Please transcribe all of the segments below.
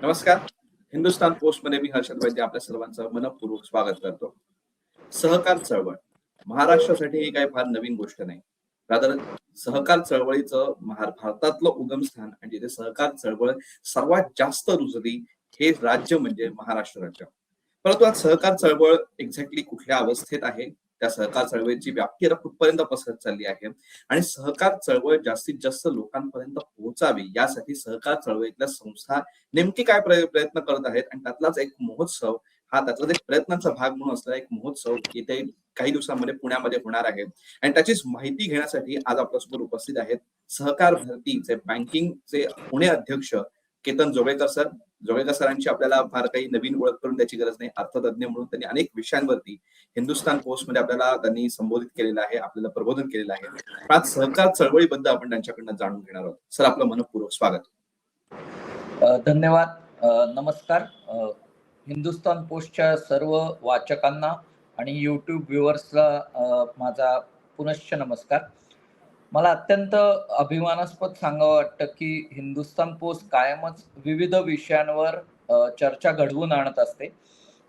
नमस्कार. हिंदुस्थान पोस्टमध्ये मी हर्षद वैद्य आपल्या सर्वांचं मनःपूर्वक स्वागत करतो. सहकार चळवळ महाराष्ट्रासाठी ही काही फार नवीन गोष्ट नाही. रादर सहकार चळवळीचं भारतातलं उगमस्थान आणि जिथे सहकार चळवळ सर्वात जास्त रुजली हे राज्य म्हणजे महाराष्ट्र राज्य. परंतु आज सहकार चळवळ एक्झॅक्टली कुठल्या अवस्थेत आहे, त्या सहकार चळवळीची व्याप्ती आता कुठपर्यंत पसरत चालली आहे आणि सहकार चळवळ जास्तीत जास्त लोकांपर्यंत पोहोचावी यासाठी सहकार चळवळीतल्या संस्था नेमके काय प्रयत्न करत आहेत आणि त्यातलाच एक महोत्सव हा त्यातलाच एक प्रयत्नांचा भाग म्हणून असलेला एक महोत्सव येथे काही दिवसांमध्ये पुण्यामध्ये होणार आहे आणि त्याचीच माहिती घेण्यासाठी आज आपल्यासमोर उपस्थित आहेत सहकार भारतीचे बँकिंगचे पुणे अध्यक्ष केतन जोगळेकर सर. जोगळेकर सरांची आपल्याला फार काही नवीन ओळख करून द्यायची गरज नाही. अर्थतज्ञ म्हणून त्यांनी अनेक विषयांवरती हिंदुस्थान पोस्टमध्ये आपल्याला त्यांनी संबोधित केलेलं आहे, आपल्याला प्रबोधन केलेलं आहे. आज सहकार चळवळीबद्दल आपण त्यांच्याकडनं जाणून घेणार आहोत. सर, आपलं मनःपूर्वक स्वागत. धन्यवाद. नमस्कार. हिंदुस्थान पोस्टच्या सर्व वाचकांना आणि यूट्यूब व्ह्युअर्सला माझा पुनश्च नमस्कार. मला अत्यंत अभिमानास्पद सांगावं वाटतं की हिंदुस्थान पोस्ट कायमच विविध विषयांवर चर्चा घडवून आणत असते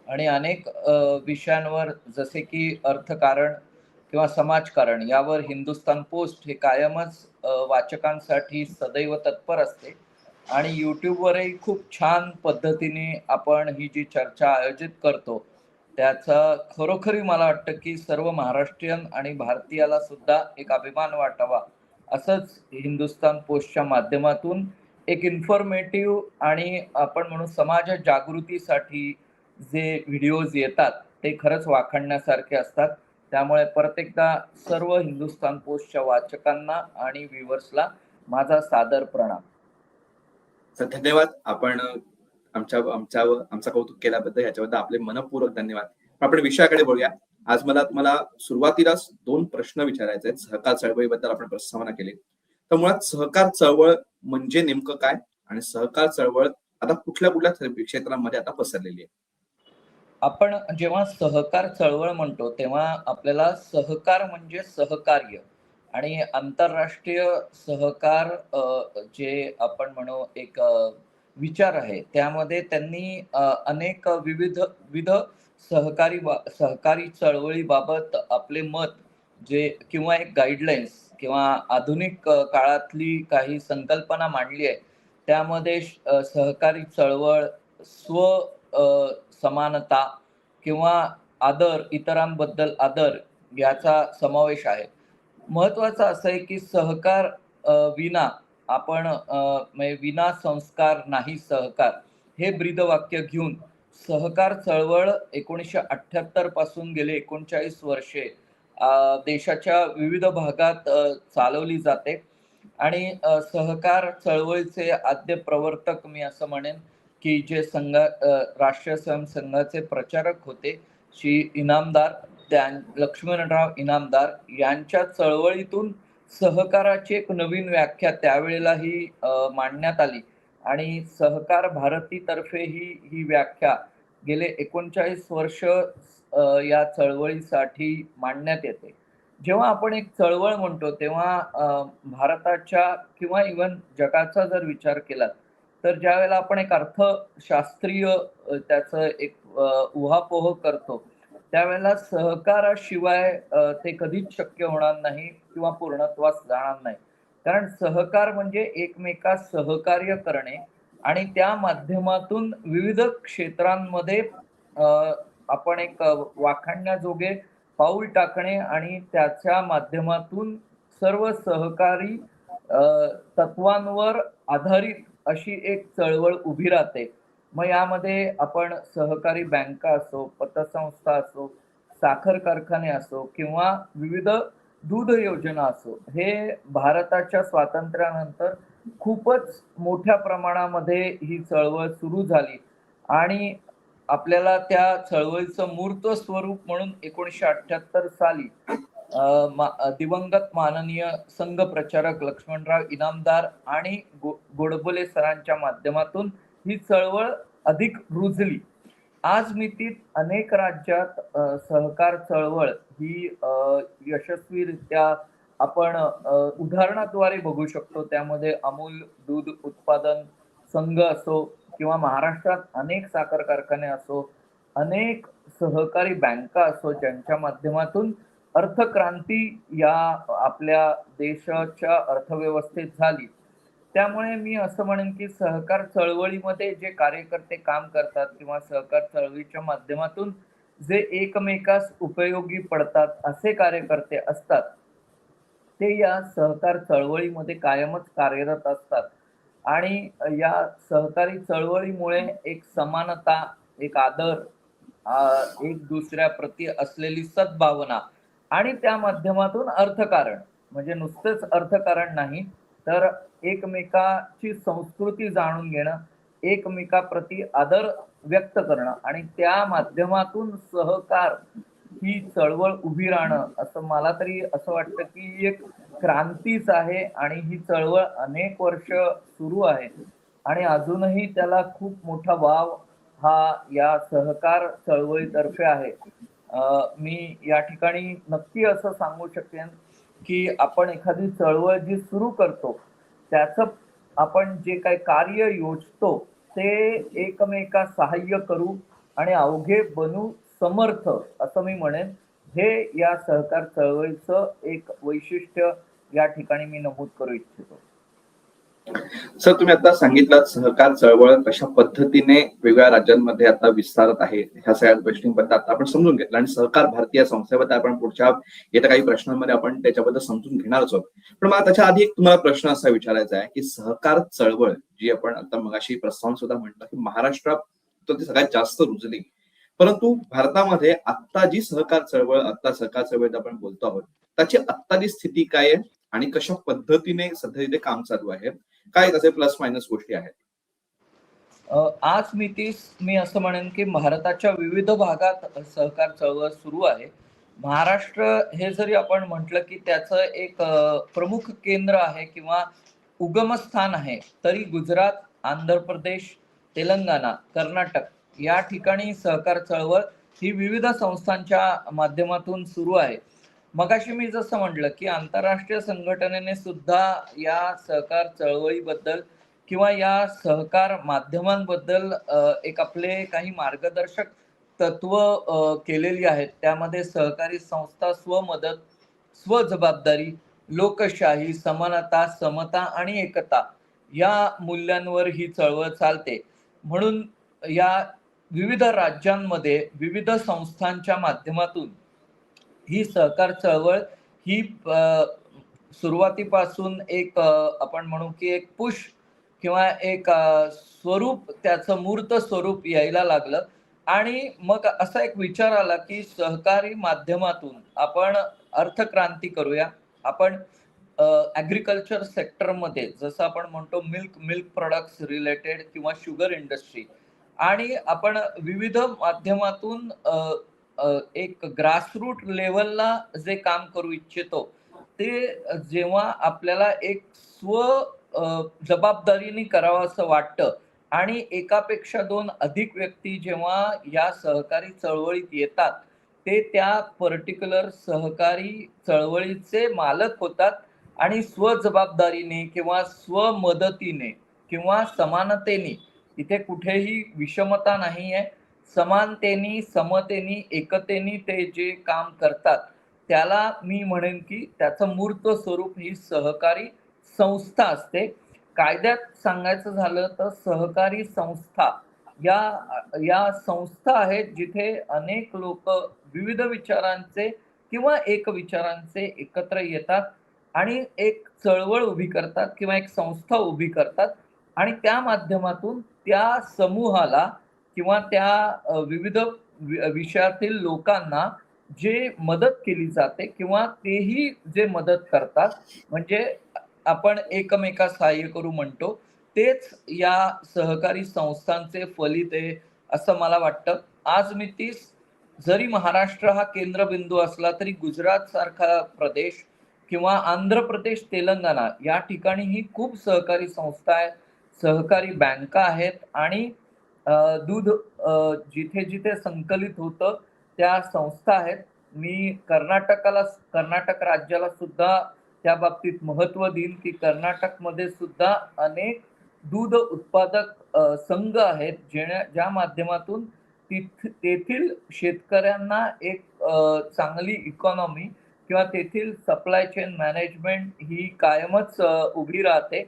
आणि अनेक विषयांवर जसे की अर्थकारण किंवा समाजकारण यावर हिंदुस्थान पोस्ट हे कायमच वाचकांसाठी सदैव तत्पर असते आणि यूट्यूबवरही खूप छान पद्धतीने आपण ही जी चर्चा आयोजित करतो त्याचा खरोखरी मला वाटतं की सर्व महाराष्ट्रीयन आणि भारतीयाला सुद्धा एक अभिमान वाटावा, असंच हिंदुस्थान पोस्टच्या माध्यमातून एक इन्फॉर्मेटिव्ह आणि आपण म्हणू समाज जागृतीसाठी जे व्हिडिओज येतात ते खरंच वाखाणण्यासारखे असतात. त्यामुळे परत एकदा सर्व हिंदुस्थान पोस्टच्या वाचकांना आणि व्ह्युअर्सला माझा सादर प्रणाम. सर, धन्यवाद. आपण आमचा कौतुक केल्याबद्दल याच्याबद्दल आपले मनःपूर्वक धन्यवाद. आपण विषयाकडे बोलूया. आज मला तुम्हाला सुरुवातीलाच 2 प्रश्न विचारायचे आहेत. सहकार चळवळीबद्दल आपण प्रस्तावना केली, तर मुळात सहकार चळवळ म्हणजे नेमकं काय आणि सहकार चळवळ आता कुठल्या क्षेत्रांमध्ये आता पसरलेली आहे? आपण जेव्हा सहकार चळवळ म्हणतो तेव्हा आपल्याला सहकार म्हणजे सहकार्य आणि आंतरराष्ट्रीय सहकार जे आपण म्हणू एक विचार आहे त्यामध्ये त्यांनी अनेक विविध सहकारी चळवळीबाबत आपले मत जे किंवा एक गाईडलाईन्स किंवा आधुनिक काळातली काही संकल्पना मांडली आहे. त्यामध्ये सहकारी चळवळ स्व समानता किंवा आदर, इतरांबद्दल आदर याचा समावेश आहे. महत्वाचं असं आहे की सहकार विना आपण म्हणजे विना संस्कार नाही सहकार हे ब्रीदवाक्य घेऊन सहकार चळवळ 1978 पासून गेले 39 वर्षे देशाच्या विविध भागात चालवली जाते आणि सहकार चळवळीचे आद्य प्रवर्तक मी असं म्हणेन की जे राष्ट्रीय स्वयंसंघाचे प्रचारक होते श्री इनामदार लक्ष्मणराव इनामदार यांच्या चळवळीतून सहकाराची एक नवीन व्याख्या त्यावेळेलाही मांडण्यात आली आणि सहकार भारतीतर्फे ही व्याख्या गेले 39 वर्ष या चळवळीसाठी मांडण्यात येते. जेव्हा आपण एक चळवळ म्हणतो तेव्हा भारताच्या किंवा इव्हन जगाचा जर विचार केला तर ज्यावेळेला आपण एक अर्थशास्त्रीय त्याचं एक उहापोह करतो त्यावेळेला सहकाराशिवाय ते कधीच शक्य होणार नाही किंवा पूर्णत्वास जाणार नाही. कारण सहकार म्हणजे एकमेकास सहकार्य करणे आणि त्या माध्यमातून विविध क्षेत्रांमध्ये आपण एक वाखाणण्याजोगे पाऊल टाकणे आणि त्याच्या माध्यमातून सर्व सहकारी तत्वांवर आधारित अशी एक चळवळ उभी राहते. मग यामध्ये आपण सहकारी बँका असो, पतसंस्था असो, साखर कारखाने असो किंवा विविध दूध योजना असो, हे भारताच्या स्वातंत्र्यानंतर खूपच मोठ्या प्रमाणामध्ये ही चळवळ सुरू झाली आणि आपल्याला त्या चळवळीचं मूर्त स्वरूप म्हणून 1978 साली दिवंगत माननीय संघ प्रचारक लक्ष्मणराव इनामदार आणि गोडबोले सरांच्या माध्यमातून ही चळवळ अधिक रुजली. आज मितीत अनेक राज्यात सहकार चळवळ ही यशस्वीरित्या आपण उदाहरणाद्वारे बघू शकतो. त्यामध्ये अमूल दूध उत्पादन संघ असो किंवा महाराष्ट्रात अनेक साखर कारखाने असो, अनेक सहकारी बँका असो, ज्यांच्या माध्यमातून अर्थक्रांती या आपल्या देशाच्या अर्थव्यवस्थेत झाली. त्यामुळे मी असं म्हणेन की सहकार चळवळीमध्ये जे कार्यकर्ते काम करतात किंवा सहकार चळवळीच्या माध्यमातून जे एकमेकास उपयोगी पडतात असे कार्यकर्ते असतात, ते या सहकार चळवळीमध्ये कायमच कार्यरत असतात. आणि या सहकारी चळवळीमुळे एक समानता, एक आदर, एक दुसऱ्याप्रती असलेली सद्भावना आणि त्या माध्यमातून अर्थकारण, म्हणजे नुसतेच अर्थकारण नाही, तर एकमेकाची संस्कृती जाणून घेणं, एकमेकाप्रती आदर व्यक्त करणं आणि त्या माध्यमातून सहकार ही चळवळ उभी राहणं, असं मला तरी असं वाटतं की ही एक क्रांतीच आहे आणि ही चळवळ अनेक वर्ष सुरू आहे आणि अजूनही त्याला खूप मोठा वाव हा या सहकार चळवळीतर्फे आहे. मी या ठिकाणी नक्की असं सांगू शकेन की आपण एखादी चळवळ जी सुरू करतो, त्याचं आपण जे काही कार्य योजतो, ते एकमेकास सहाय्य करू आणि अवघे बनू समर्थ, असं मी म्हणेन. हे या सहकार चळवळीचं एक वैशिष्ट्य या ठिकाणी मी नमूद करू इच्छितो. सर, तुम्ही आता सांगितलं सहकार चळवळ कशा पद्धतीने वेगवेगळ्या राज्यांमध्ये आता विस्तारत आहे, ह्या सगळ्या गोष्टींबद्दल आता आपण समजून घेतलं आणि सहकार भारतीय संस्थेबद्दल आपण पुढच्या येत्या काही प्रश्नांमध्ये आपण त्याच्याबद्दल समजून घेणारच आहोत. पण मला त्याच्या आधी एक तुम्हाला प्रश्न असा विचारायचा आहे की सहकार चळवळ जी आपण आता मगाशी प्रस्तावना सुद्धा म्हटलं की महाराष्ट्रात तर ती सगळ्यात जास्त रुजली, परंतु भारतामध्ये आता जी सहकार चळवळ, आता सहकार चळवळीत आपण बोलतो आहोत, त्याची आत्ताची स्थिती काय आहे आणि कशा पद्धतीने सध्या इथे काम चालू आहे, काय त्याचे प्लस मायनस गोष्टी आहेत? आज मी असं म्हणेन की भारताच्या विविध भागात सहकार चळवळ सुरू आहे. महाराष्ट्र हे जरी आपण म्हटलं की त्याचं एक प्रमुख केंद्र आहे किंवा उगमस्थान आहे, तरी गुजरात, आंध्र प्रदेश, तेलंगणा, कर्नाटक या ठिकाणी सहकार चळवळ ही विविध संस्थांच्या माध्यमातून सुरू आहे. मगाशी मी जसं म्हटलं की आंतरराष्ट्रीय संघटनेने सुद्धा या सहकार चळवळीबद्दल किंवा या सहकार माध्यमांबद्दल एक आपले काही मार्गदर्शक तत्व केलेली आहेत. त्यामध्ये सहकारी संस्था, स्वमदत, स्वजबाबदारी, लोकशाही, समानता, समता आणि एकता या मूल्यांवर ही चळवळ चालते. म्हणून या विविध राज्यांमध्ये विविध संस्थांच्या माध्यमातून ही सहकार चळवळ ही सुरुवातीपासून एक आपण म्हणू की एक पुश किंवा एक स्वरूप, त्याचं मूर्त स्वरूप यायला लागलं आणि मग असा एक विचार आला की सहकारी माध्यमातून आपण अर्थक्रांती करूया. आपण ॲग्रीकल्चर सेक्टरमध्ये जसं आपण म्हणतो मिल्क प्रॉडक्ट्स रिलेटेड किंवा शुगर इंडस्ट्री आणि आपण विविध माध्यमातून एक ग्रासरूट लेव्हलला जे काम करू इच्छितो, ते जेव्हा आपल्याला एक जबाबदारीने करावं असं वाटतं आणि एकापेक्षा 2 अधिक व्यक्ती जेव्हा या सहकारी चळवळीत येतात, ते त्या पर्टिक्युलर सहकारी चळवळीचे मालक होतात आणि स्वजबाबदारीने किंवा स्वमदतीने किंवा समानतेने, इथे कुठेही विषमता नाहीये. समानतेने, समतेने, एकतेने ते जे काम करतात, त्याला मी म्हणेन की त्याचं मूर्त स्वरूप ही सहकारी संस्था असते. कायद्यात सांगायचं झालं तर सहकारी संस्था या या संस्था आहेत जिथे अनेक लोक विविध विचारांचे किंवा एक विचारांचे एकत्र येतात आणि एक चळवळ उभी करतात किंवा एक संस्था उभी करतात आणि त्या माध्यमातून त्या समूहाला किंवा त्या विविध विषयातील लोकांना जे मदत केली जाते किंवा तेही जे मदत करतात, म्हणजे आपण एकमेकास सहाय्य करू म्हणतो, तेच या सहकारी संस्थांचे फलित आहे असं मला वाटतं. आज मितीस जरी महाराष्ट्र हा केंद्रबिंदू असला तरी गुजरात सारखा प्रदेश किंवा आंध्र प्रदेश, तेलंगणा या ठिकाणीही खूप सहकारी संस्था आहेत, सहकारी बँका आहेत आणि दूध जिथे जिथे संकलित होतं त्या संस्था आहेत. मी कर्नाटक राज्याला सुद्धा त्या बाबतीत महत्त्व देईल की कर्नाटकमध्ये सुद्धा अनेक दूध उत्पादक संघ आहेत, ज्या माध्यमातून तेथील शेतकऱ्यांना एक चांगली इकॉनॉमी किंवा तेथील सप्लाय चेन मॅनेजमेंट ही कायमच उभी राहते.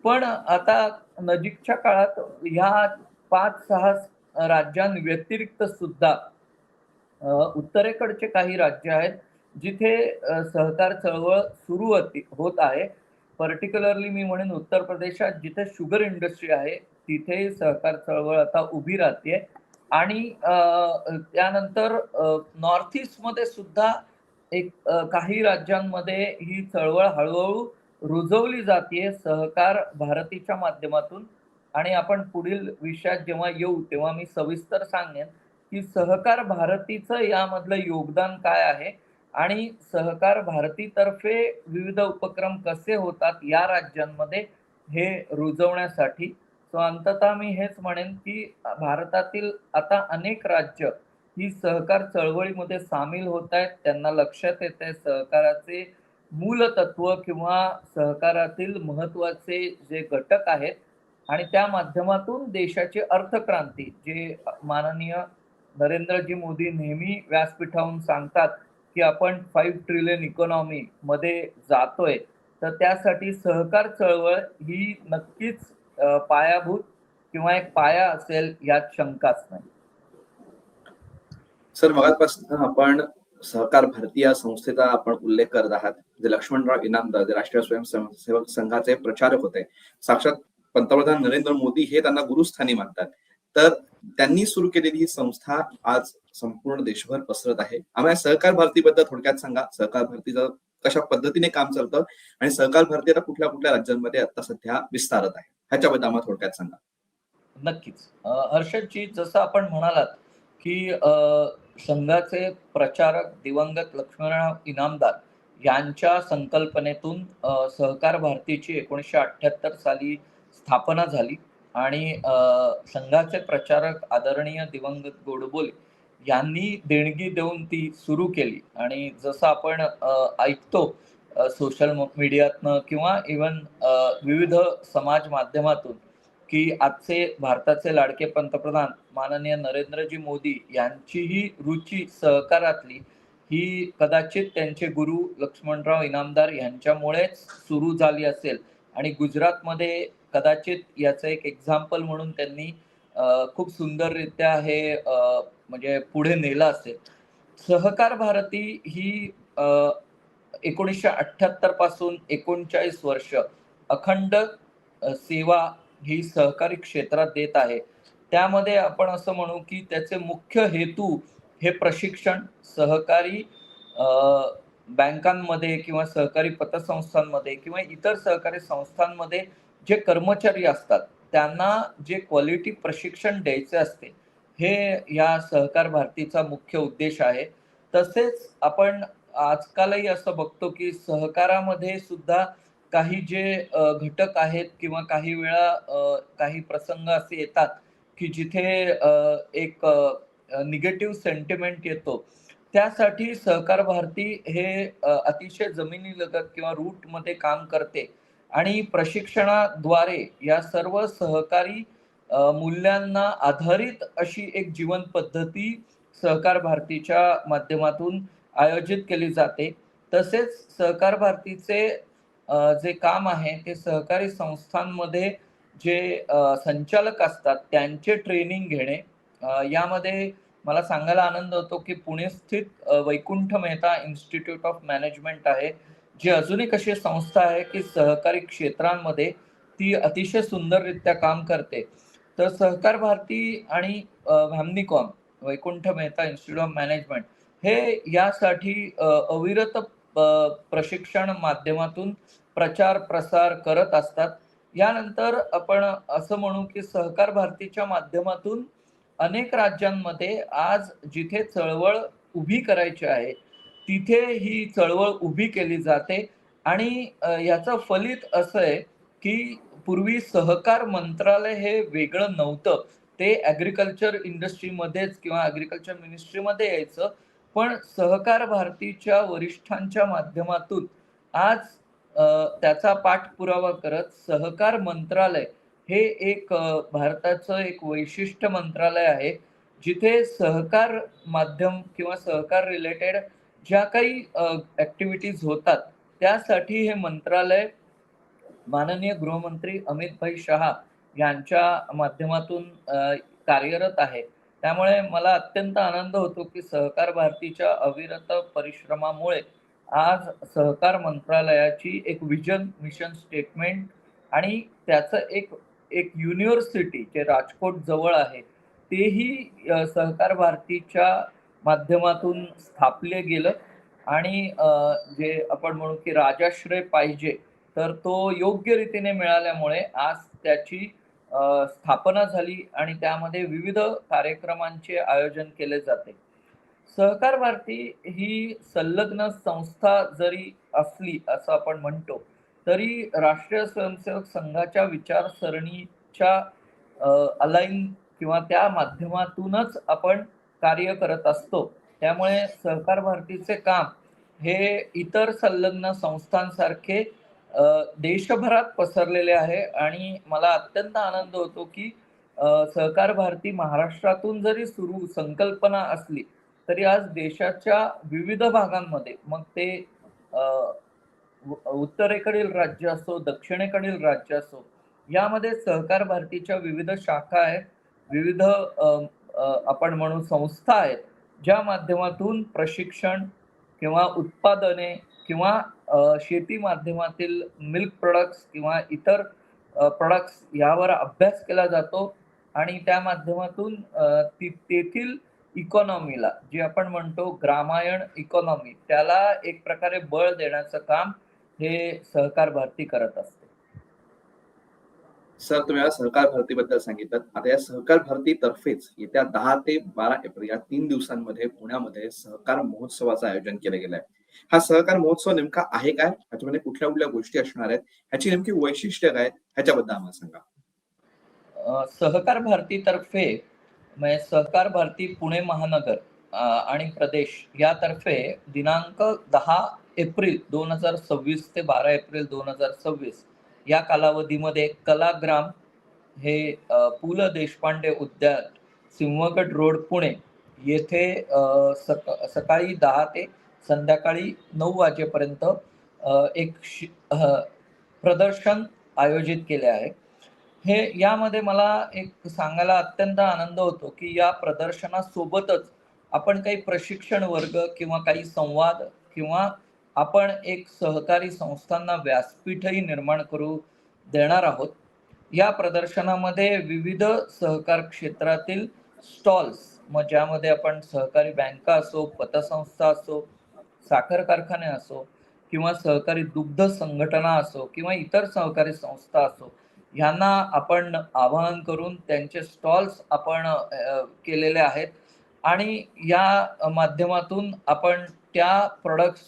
पण आता नजीकच्या काळात ह्या 5-6 राज्यांव्यतिरिक्त सुद्धा उत्तरेकडचे काही राज्य आहेत, जिथे सहकार चळवळ सुरू होत आहे. पर्टिक्युलरली मी म्हणेन उत्तर प्रदेशात जिथे शुगर इंडस्ट्री आहे, तिथे सहकार चळवळ आता उभी राहतेय. आणि त्यानंतर नॉर्थ ईस्टमध्ये सुद्धा एक काही राज्यांमध्ये ही चळवळ हळूहळू रुजवली जातीये सहकार भारतीच्या माध्यमातून. आणि आपण पुढील विषयात जेव्हा येऊ, तेव्हा मी सविस्तर सांगेन की सहकार भारतीचं यामधलं योगदान काय आहे आणि सहकार भारतीतर्फे विविध उपक्रम कसे होतात या राज्यांमध्ये हे रुजवण्यासाठी. सो अंततः मी हेच म्हणेन की भारतातील आता अनेक राज्य ही सहकार चळवळीमध्ये सामील होत आहेत. त्यांना लक्षात येतंय सहकाराचे मूलतत्व किंवा सहकारातील महत्वाचे जे घटक आहेत आणि त्या माध्यमातून देशाची अर्थक्रांती, जे माननीय नरेंद्रजी मोदी नेहमी व्यासपीठावरून सांगतात की आपण 5 ट्रिलियन इकॉनॉमी मध्ये जातोय, तर त्यासाठी सहकार चळवळ ही नक्कीच पायाभूत किंवा एक पाया असेल यात शंकाच नाही. सर, मगापासून आपण सहकार भारती या संस्थेचा आपण उल्लेख करत आहात. जे लक्ष्मणराव इनामदार, जे राष्ट्रीय स्वयंसेवक संघाचे प्रचारक होते, साक्षात पंतप्रधान नरेंद्र मोदी हे त्यांना गुरुस्थानी मानतात. तर त्यांनी सुरू केलेली ही संस्था आज संपूर्ण देशभर पसरत आहे. आम्हाला सहकार भारतीबद्दल थोडक्यात सांगा. सहकार भारतीचं कशा पद्धतीने काम चालतं आणि सहकार भारती आता कुठल्या कुठल्या राज्यांमध्ये आता सध्या विस्तारत आहे, ह्याच्याबद्दल आम्हाला थोडक्यात सांगा. नक्कीच. हर्षदजी, जसं आपण म्हणालात की संघाचे प्रचारक दिवंगत लक्ष्मणराव इनामदार यांच्या संकल्पनेतून सहकार भारतीची 1978 साली स्थापना झाली आणि संघाचे प्रचारक आदरणीय दिवंगत गोडबोले यांनी देणगी देऊन ती सुरू केली. आणि जसं आपण ऐकतो सोशल मीडियातनं किंवा इव्हन विविध समाज माध्यमातून की आजचे भारताचे लाडके पंतप्रधान माननीय नरेंद्रजी मोदी यांचीही रुची सहकारातली ही कदाचित त्यांचे गुरु लक्ष्मणराव इनामदार यांच्यामुळेच सुरू झाली असेल. आणि गुजरातमध्ये कदाचित याचं एक एक्झाम्पल म्हणून त्यांनी खूप सुंदररित्या हे म्हणजे पुढे नेलं असेल. सहकार भारती ही 1978 पासून 39 वर्ष अखंड सेवा ही सहकारी क्षेत्रात देत आहे. त्यामध्ये आपण असं म्हणू की त्याचे मुख्य हेतू हे प्रशिक्षण, सहकारी बँकांमध्ये किंवा सहकारी पतसंस्थांमध्ये किंवा इतर सहकारी संस्थांमध्ये जे कर्मचारी असतात त्यांना जे क्वालिटी प्रशिक्षण द्यायचे असते, हे या सहकार भारतीचा मुख्य उद्देश आहे. तसेच आपण आजकालही असं बघतो की सहकारामध्ये सुद्धा काही जे घटक आहेत किंवा काही वेळा काही प्रसंग असे येतात की जिथे एक निगेटिव्ह सेंटिमेंट येतो. त्यासाठी सहकार भारती हे अतिशय जमिनीलगत किंवा रूटमध्ये काम करते आणि प्रशिक्षणाद्वारे या सर्व सहकारी मूल्यांना आधारित अशी एक जीवन पद्धती सहकार भारतीच्या माध्यमातून आयोजित केली जाते. तसेच सहकार भारतीचे जे काम आहे ते सहकारी संस्थांमध्ये जे संचालक असतात त्यांचे ट्रेनिंग घेणे. यामध्ये मला सांगायला आनंद होतो की पुणे स्थित Vaikunth Mehta institute of management आहे, जी अजून एक अशी संस्था आहे की सहकारी क्षेत्रांमध्ये ती अतिशय सुंदररित्या काम करते. तर सहकार भारती आणि VAMNICOM Vaikunth Mehta institute of management हे यासाठी अविरत प्रशिक्षण माध्यमातून प्रचार प्रसार करत असतात. यानंतर आपण असं म्हणू की सहकार भारतीच्या माध्यमातून अनेक राज्यांमध्ये आज जिथे चळवळ उभी करायची आहे तिथे ही चळवळ उभी केली जाते. आणि याचं फलित असं आहे की पूर्वी सहकार मंत्रालय हे वेगळं नव्हतं, ते ॲग्रिकल्चर इंडस्ट्रीमध्येच किंवा ॲग्रिकल्चर मिनिस्ट्रीमध्ये यायचं. पण सहकार भारतीच्या वरिष्ठांच्या माध्यमातून आज त्याचा पाठपुरावा करत सहकार मंत्रालय हे एक भारताचं एक वैशिष्ट्य मंत्रालय आहे, जिथे सहकार माध्यम किंवा सहकार रिलेटेड ज्या काही ॲक्टिव्हिटीज होतात, त्यासाठी हे मंत्रालय माननीय गृहमंत्री अमित शहा यांच्या माध्यमातून कार्यरत आहे. त्यामुळे मला अत्यंत आनंद होतो, की सहकार भारतीच्या अविरत परिश्रमामुळे आज सहकार मंत्रालयाची एक व्हिजन, मिशन स्टेटमेंट आणि त्याचं एक एक युनिव्हर्सिटी जे राजकोट जवळ आहे, तेही सहकार भारतीच्या माध्यमातून स्थापले गेलं आणि जे आपण म्हणू, की राजाश्रय पाहिजे तर तो योग्य रीतीने मिळाल्यामुळे आज त्याची स्थापना झाली आणि त्यामध्ये विविध कार्यक्रमांचे आयोजन केले जाते. सहकार भारती ही संलग्न संस्था जरी असली असं आपण म्हणतो, तरी राष्ट्रीय स्वयंसेवक संघाच्या विचारसरणीच्या अलाइन किंवा त्या माध्यमातूनच आपण कार्य करत असतो. त्यामुळे सहकार भारतीचे काम हे इतर संलग्न संस्थांसारखे देशभरात पसरलेले आहे आणि मला अत्यंत आनंद होतो, की सहकार भारती महाराष्ट्रातून जरी सुरू संकल्पना असली, तरी आज देशाच्या विविध भागांमध्ये मग ते अ, उत्तरेकडील राज्य असो, दक्षिणेकडील राज्य असो, यामध्ये सहकार भारतीच्या विविध शाखा आहेत, विविध आपण म्हणू संस्था आहेत, ज्या माध्यमातून प्रशिक्षण किंवा उत्पादने किंवा शेती माध्यमातील मिल्क प्रॉडक्ट्स किंवा इतर प्रॉडक्ट्स यावर अभ्यास केला जातो आणि त्या माध्यमातून तेथील इकॉनॉमीला जे आपण म्हणतो ग्रामायण इकॉनॉमी त्याला एक प्रकारे बळ देण्याचं काम हे सहकार भारती करत असते. सर, तुम्ही आज सहकार भरतीबद्दल सांगितलं. आता या सहकार भरतीतर्फेच येत्या 10 ते 12 एप्रिल या 3 दिवसांमध्ये पुण्यामध्ये सहकार महोत्सवाचं आयोजन केलं गेलं आहे. हा सहकार महोत्सव नेमका आहे काय? ह्याच्यामध्ये कुठल्या-कुठल्या गोष्टी असणार आहेत? ह्याची नेमकी वैशिष्ट्य काय? ह्याच्याबद्दल आम्हाला सांगा. सहकार भारतीतर्फे म्हणजे सहकार भारती पुणे महानगर आणि प्रदेश यातर्फे दिनांक 10 एप्रिल 2026 ते 12 एप्रिल 2026 या कालावधीमध्ये कलाग्राम हे पु. ल. देशपांडे उद्यान, सिंहगड रोड, पुणे येथे सकाळी 10 ते संध्याकाळी 9 वाजेपर्यंत प्रदर्शन आयोजित केले आहे. हे यामध्ये मला एक सांगायला अत्यंत आनंद होतो, की या प्रदर्शनासोबतच आपण काही प्रशिक्षण वर्ग किंवा काही संवाद किंवा आपण एक सहकारी संस्थांना व्यासपीठही निर्माण करू देणार आहोत. या प्रदर्शनामध्ये विविध सहकार क्षेत्रातील स्टॉल्स मग ज्यामध्ये आपण सहकारी बँका असो, पतसंस्था असो, साखर कारखाने असो किंवा सहकारी दुग्ध संघटना असो किंवा इतर सहकारी संस्था असो, ह्यांना आपण आवाहन करून त्यांचे स्टॉल्स आपण केलेले आहेत आणि या माध्यमातून आपण त्या प्रॉडक्ट्स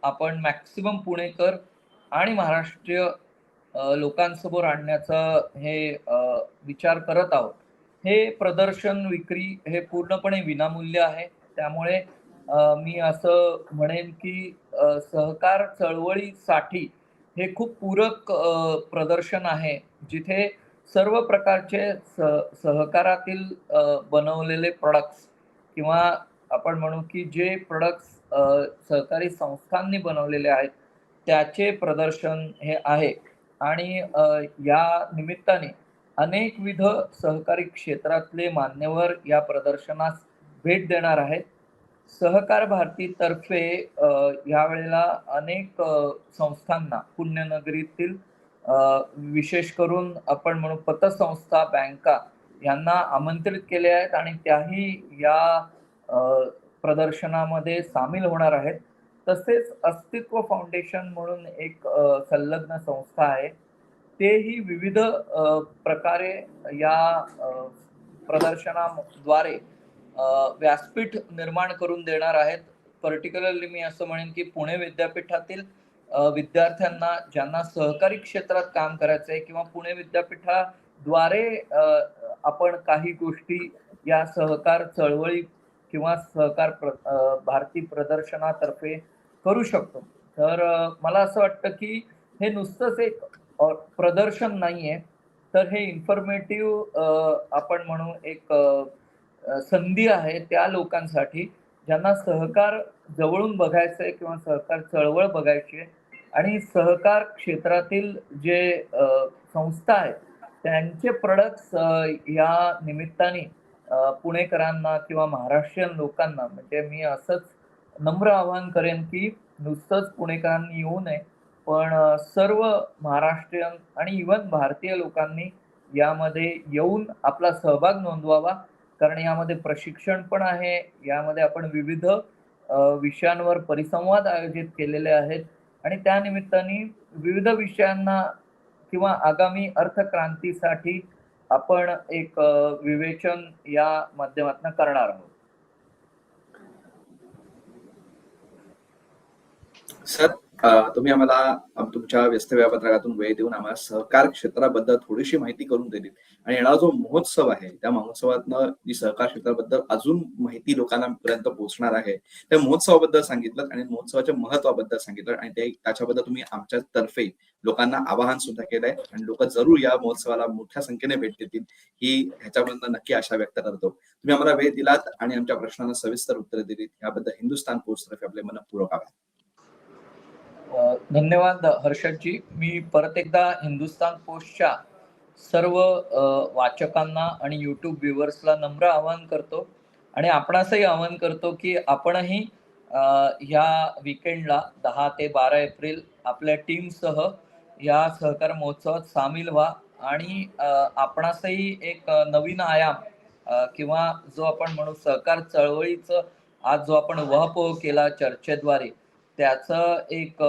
आपण मॅक्सिमम पुणेकर आणि महाराष्ट्रीय लोकांसमोर आणण्याचा हे विचार करत आहोत. हे प्रदर्शन विक्री हे पूर्णपणे विनामूल्य आहे. त्यामुळे मी असं म्हणेन की सहकार चळवळीसाठी हे खूप पूरक प्रदर्शन आहे. जिथे सर्व प्रकारचे सहकारातील बनवलेले प्रॉडक्ट्स किंवा आपण म्हणू की जे प्रॉडक्ट्स सहकारी संस्थांनी बनवलेले आहेत, त्याचे प्रदर्शन हे आहे. आणि या निमित्ताने अनेकविध सहकारी क्षेत्रातले मान्यवर या प्रदर्शनास भेट देणार आहेत. सहकार भारतीतर्फे यावेळेला अनेक संस्थांना पुण्यनगरीतील विशेष करून आपण म्हणू पतसंस्था, बँका यांना आमंत्रित केले आहेत आणि त्याही या प्रदर्शनामध्ये सामील होणार आहेत. तसेच अस्तित्व फाउंडेशन म्हणून एक संलग्न संस्था आहे. तेही विविध प्रकारे या प्रदर्शनाद्वारे व्यासपीठ निर्माण करून देणार आहेत. पर्टिक्युलरली मी असं म्हणेन की पुणे विद्यापीठातील विद्यार्थ्यांना ज्यांना सहकारी क्षेत्रात काम करायचं आहे किंवा पुणे विद्यापीठाद्वारे आपण काही गोष्टी या सहकार चळवळी किंवा सहकार भारती प्रदर्शनातर्फे करू शकतो. तर मला असं वाटतं की हे नुसतंच एक प्रदर्शन नाहीये, तर हे इन्फॉर्मेटिव्ह आपण म्हणू एक संधी आहे त्या लोकांसाठी ज्यांना सहकार जवळून बघायचंय किंवा सहकार चळवळ बघायची आहे आणि सहकार क्षेत्रातील जे संस्था आहेत त्यांचे प्रोडक्ट्स या निमित्ताने पुणेकरांना किंवा महाराष्ट्रीयन लोकांना म्हणजे मी असंच नम्र आवाहन करेन की नुसतंच पुणेकरांनी येऊ नये, पण सर्व महाराष्ट्रीयन आणि इव्हन भारतीय लोकांनी यामध्ये येऊन आपला सहभाग नोंदवावा. कारण यामध्ये प्रशिक्षण पण आहे, यामध्ये आपण विविध विषयांवर परिसंवाद आयोजित केलेले आहेत आणि त्या निमित्ताने विविध विषयांना किंवा आगामी अर्थक्रांतीसाठी आपण एक विवेचन या माध्यमातून करणार आहोत. सर, तुम्ही आम्हाला तुमच्या व्यस्त वेळापत्रकातून वेळ देऊन आम्हाला सहकार क्षेत्राबद्दल थोडीशी माहिती करून दिली आणि येणारा जो महोत्सव आहे त्या महोत्सवातनं जी सहकार क्षेत्राबद्दल अजून माहिती लोकांपर्यंत पोहोचणार आहे त्या महोत्सवाबद्दल सांगितलं आणि महोत्सवाच्या महत्वाबद्दल सांगितलं आणि त्याच्याबद्दल तुम्ही आमच्या तर्फे लोकांना आवाहन सुद्धा केलंय आणि लोक जरूर या महोत्सवाला मोठ्या संख्येने भेट देतील ही ह्याच्याबद्दल नक्की आशा व्यक्त करतो. तुम्ही आम्हाला वेळ दिलात आणि आमच्या प्रश्नांना सविस्तर उत्तर दिलीत याबद्दल हिंदुस्थान पोस्ट तर्फे आपले मनपूर्वक आभार. धन्यवाद हर्षदजी. मी परत एकदा हिंदुस्थान पोस्टच्या सर्व वाचकांना आणि युट्यूब व्ह्युअर्सला नम्र आवाहन करतो आणि आपणासही आवाहन करतो की आपणही ह्या विकेंडला 10 ते 12 एप्रिल आपल्या टीमसह या सहकार महोत्सवात सामील व्हा आणि आपणासही एक नवीन आयाम किंवा जो आपण म्हणू सहकार चळवळीचं आज जो आपण वहापोह केला चर्चेद्वारे त्याचं एक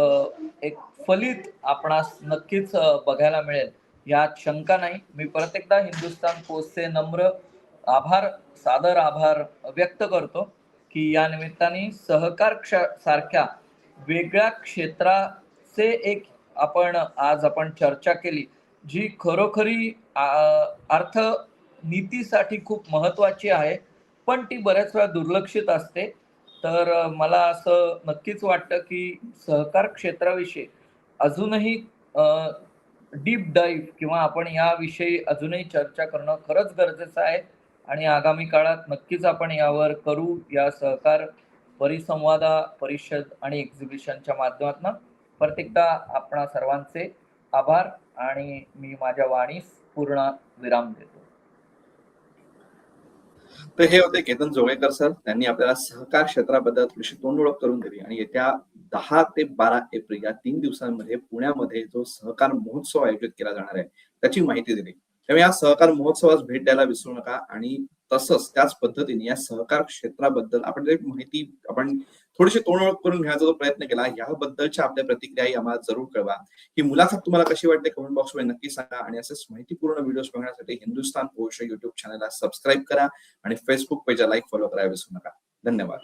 फलित आपणास नक्कीच बघायला मिळेल यात शंका नाही. मी परत एकदा हिंदुस्थान पोस्टचे नम्र सादर आभार व्यक्त करतो की या निमित्ताने सहकार सारख्या वेगळ्या क्षेत्राचे एक आज आपण चर्चा केली जी खरोखरी अर्थनीतीसाठी खूप महत्वाची आहे, पण ती बऱ्याच वेळा दुर्लक्षित असते. तर मला असं नक्कीच वाटतं की सहकार क्षेत्राविषयी अजूनही डीप डाईव्ह किंवा आपण याविषयी अजूनही चर्चा करणं खरंच गरजेचं आहे आणि आगामी काळात नक्कीच आपण यावर करू. या सहकार परिषद आणि एक्झिबिशनच्या माध्यमातून परत एकदा आपणा सर्वांचे आभार आणि मी माझ्या वाणीस पूर्ण विराम देतो. तर हे होते केतन जोगळेकर सर. त्यांनी आपल्याला सहकार क्षेत्राबद्दल थोडीशी तोंड ओळख करून दिली आणि येत्या 10 ते 12 एप्रिल या 3 दिवसांमध्ये पुण्यामध्ये जो सहकार महोत्सव आयोजित केला जाणार आहे त्याची माहिती दिली. त्यामुळे या सहकार महोत्सवास भेट द्यायला विसरू नका आणि तसंच त्याच पद्धतीने या सहकार क्षेत्राबद्दल आपण थोडीशी तोंड ओळख करून घेण्याचा जो प्रयत्न केला याबद्दलच्या आपल्या प्रतिक्रियाही आम्हाला जरूर कळवा. ही मुलाखत तुम्हाला कशी वाटते कमेंट बॉक्समध्ये नक्की सांगा आणि असेच माहितीपूर्ण व्हिडिओ बघण्यासाठी हिंदुस्थान पोस्ट युट्यूब चॅनलला सबस्क्राईब करा आणि फेसबुक पेजला लाईक फॉलो करायला विसरू नका. धन्यवाद.